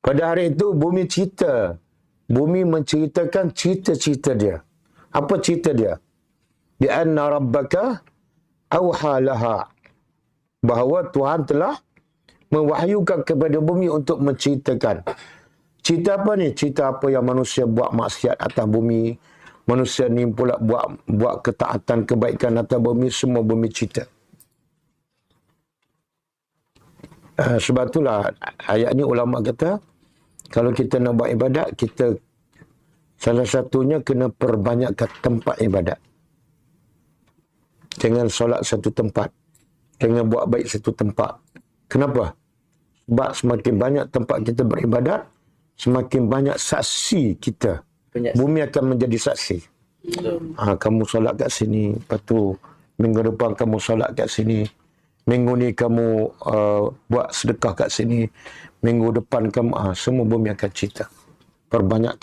Pada hari itu bumi cerita. Bumi menceritakan cerita-cerita dia. Apa cerita dia? Bi anna rabbaka auha laha. Bahawa Tuhan telah mewahyukan kepada bumi untuk menceritakan. Cerita apa ni? Cerita apa yang manusia buat maksiat atas bumi. Manusia ni pula buat ketaatan kebaikan atas bumi. Semua bumi cerita. Sebab itulah ayat ni ulama kata, kalau kita nak buat ibadat, kita salah satunya kena perbanyakkan tempat ibadat. Jangan solat satu tempat. Jangan buat baik satu tempat. Kenapa? Sebab semakin banyak tempat kita beribadat, semakin banyak saksi kita. Bumi akan menjadi saksi. Kamu solat kat sini, lepas tu minggu depan kamu solat kat sini, minggu ni kamu buat sedekah kat sini, minggu depan kamu, semua bumi akan cerita. Perbanyak